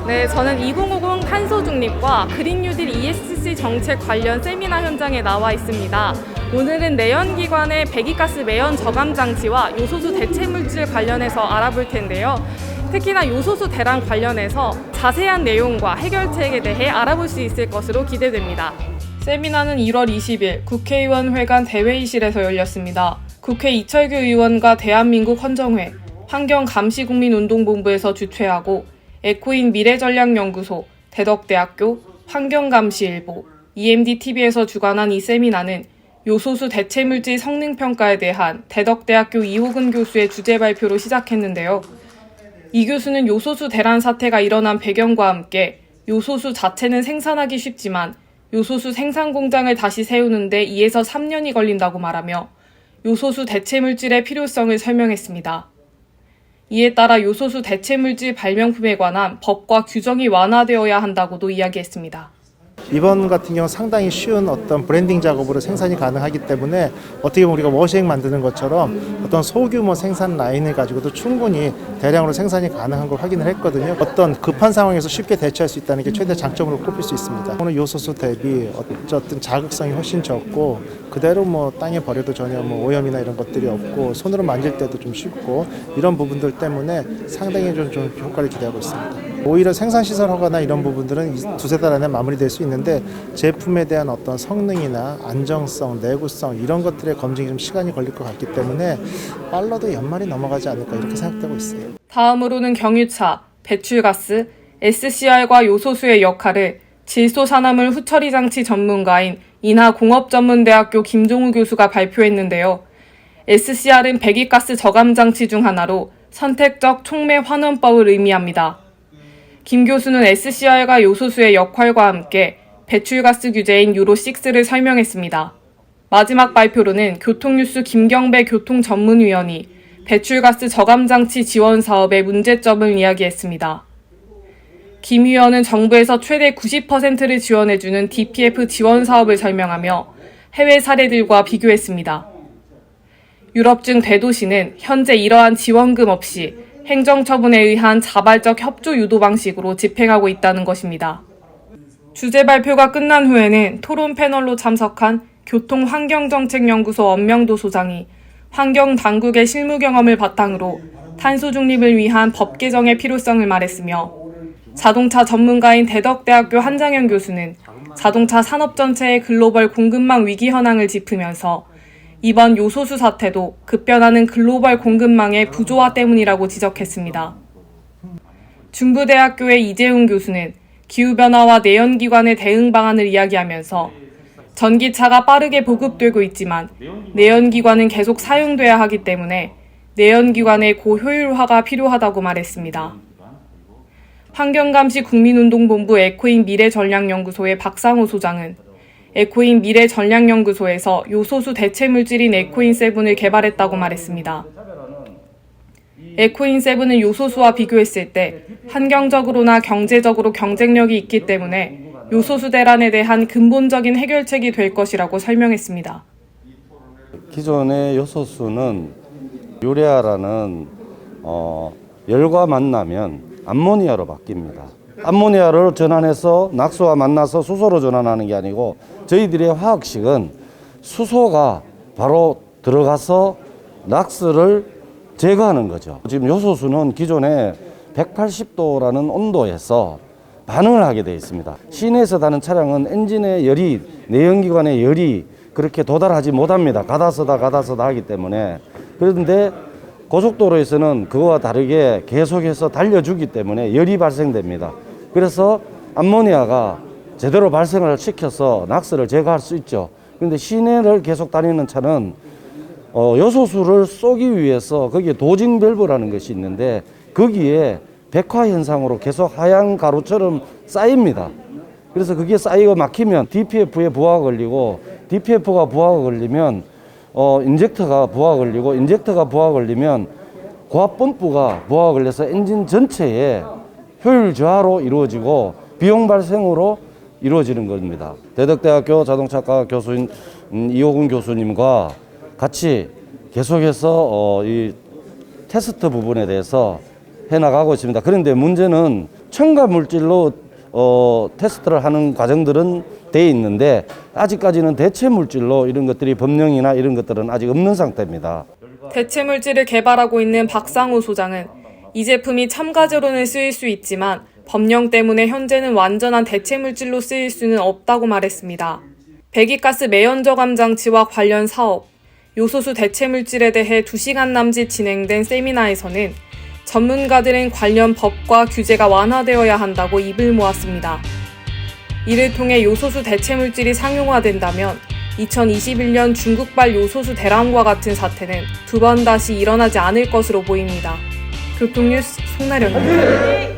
네, 저는 2050 탄소 중립과 그린 뉴딜 ESG 정책 관련 세미나 현장에 나와 있습니다. 오늘은 내연기관의 배기가스 매연 저감 장치와 요소수 대체 물질 관련해서 알아볼 텐데요. 특히나 요소수 대란 관련해서 자세한 내용과 해결책에 대해 알아볼 수 있을 것으로 기대됩니다. 세미나는 1월 20일 국회의원회관 대회의실에서 열렸습니다. 국회 이철규 의원과 대한민국 헌정회, 환경감시국민운동본부에서 주최하고 에코인 미래전략연구소, 대덕대학교, 환경감시일보, EMDTV에서 주관한 이 세미나는 요소수 대체물질 성능평가에 대한 대덕대학교 이호근 교수의 주제 발표로 시작했는데요. 이 교수는 요소수 대란 사태가 일어난 배경과 함께 요소수 자체는 생산하기 쉽지만 요소수 생산 공장을 다시 세우는데 2에서 3년이 걸린다고 말하며 요소수 대체물질의 필요성을 설명했습니다. 이에 따라 요소수 대체물질 발명품에 관한 법과 규정이 완화되어야 한다고도 이야기했습니다. 이번 같은 경우 상당히 쉬운 어떤 브랜딩 작업으로 생산이 가능하기 때문에 어떻게 보면 우리가 워시액 만드는 것처럼 어떤 소규모 생산 라인을 가지고도 충분히 대량으로 생산이 가능한 걸 확인을 했거든요. 어떤 급한 상황에서 쉽게 대처할 수 있다는 게 최대 장점으로 꼽힐 수 있습니다. 오늘 요소수 대비 어쨌든 자극성이 훨씬 적고 그대로 땅에 버려도 전혀 오염이나 이런 것들이 없고 손으로 만질 때도 좀 쉽고 이런 부분들 때문에 상당히 좀 효과를 기대하고 있습니다. 오히려 생산시설 허가나 이런 부분들은 두세 달 안에 마무리될 수 있는데 제품에 대한 어떤 성능이나 안정성, 내구성 이런 것들의 검증이 좀 시간이 걸릴 것 같기 때문에 빨라도 연말이 넘어가지 않을까 이렇게 생각되고 있어요. 다음으로는 경유차, 배출가스, SCR과 요소수의 역할을 질소산화물 후처리 장치 전문가인 인하공업전문대학교 김종우 교수가 발표했는데요. SCR은 배기가스 저감 장치 중 하나로 선택적 촉매 환원법을 의미합니다. 김 교수는 SCR과 요소수의 역할과 함께 배출가스 규제인 유로6를 설명했습니다. 마지막 발표로는 교통뉴스 김경배 교통전문위원이 배출가스 저감장치 지원 사업의 문제점을 이야기했습니다. 김 위원은 정부에서 최대 90%를 지원해주는 DPF 지원 사업을 설명하며 해외 사례들과 비교했습니다. 유럽 중 대도시는 현재 이러한 지원금 없이 행정처분에 의한 자발적 협조 유도 방식으로 집행하고 있다는 것입니다. 주제 발표가 끝난 후에는 토론 패널로 참석한 교통환경정책연구소 엄명도 소장이 환경당국의 실무 경험을 바탕으로 탄소 중립을 위한 법 개정의 필요성을 말했으며 자동차 전문가인 대덕대학교 한장현 교수는 자동차 산업 전체의 글로벌 공급망 위기 현황을 짚으면서 이번 요소수 사태도 급변하는 글로벌 공급망의 부조화 때문이라고 지적했습니다. 중부대학교의 이재훈 교수는 기후변화와 내연기관의 대응 방안을 이야기하면서 전기차가 빠르게 보급되고 있지만 내연기관은 계속 사용돼야 하기 때문에 내연기관의 고효율화가 필요하다고 말했습니다. 환경감시 국민운동본부 에코인 미래전략연구소의 박상호 소장은 에코인 미래전략연구소에서 요소수 대체물질인 에코인7을 개발했다고 말했습니다. 에코인7은 요소수와 비교했을 때 환경적으로나 경제적으로 경쟁력이 있기 때문에 요소수 대란에 대한 근본적인 해결책이 될 것이라고 설명했습니다. 기존의 요소수는 유레아라는 열과 만나면 암모니아로 바뀝니다. 암모니아를 전환해서 낙수와 만나서 수소로 전환하는 게 아니고 저희들의 화학식은 수소가 바로 들어가서 낙스를 제거하는 거죠. 지금 요소수는 기존에 180도라는 온도에서 반응을 하게 되어 있습니다. 시내에서 다는 차량은 엔진의 열이, 내연기관의 열이 그렇게 도달하지 못합니다. 가다서다 하기 때문에. 그런데 고속도로에서는 그거와 다르게 계속해서 달려주기 때문에 열이 발생됩니다. 그래서 암모니아가 제대로 발생을 시켜서 낙스를 제거할 수 있죠. 그런데 시내를 계속 다니는 차는 요소수를 쏘기 위해서 거기에 도징 밸브라는 것이 있는데 거기에 백화 현상으로 계속 하얀 가루처럼 쌓입니다. 그래서 그게 쌓이고 막히면 DPF에 부하가 걸리고 DPF가 부하가 걸리면 인젝터가 부하가 걸리고 인젝터가 부하가 걸리면 고압 펌프가 부하가 걸려서 엔진 전체에 효율 저하로 이루어지고 비용 발생으로 이루어지는 겁니다. 대덕대학교 자동차과 교수인 이호근 교수님과 같이 계속해서 이 테스트 부분에 대해서 해나가고 있습니다. 그런데 문제는 첨가 물질로 테스트를 하는 과정들은 돼 있는데 아직까지는 대체 물질로 이런 것들이 법령이나 이런 것들은 아직 없는 상태입니다. 대체 물질을 개발하고 있는 박상우 소장은 이 제품이 첨가제로는 쓰일 수 있지만 법령 때문에 현재는 완전한 대체 물질로 쓰일 수는 없다고 말했습니다. 배기가스 매연저감 장치와 관련 사업, 요소수 대체 물질에 대해 2시간 남짓 진행된 세미나에서는 전문가들은 관련 법과 규제가 완화되어야 한다고 입을 모았습니다. 이를 통해 요소수 대체 물질이 상용화된다면 2021년 중국발 요소수 대란과 같은 사태는 두 번 다시 일어나지 않을 것으로 보입니다. 교통뉴스 송나령입니다.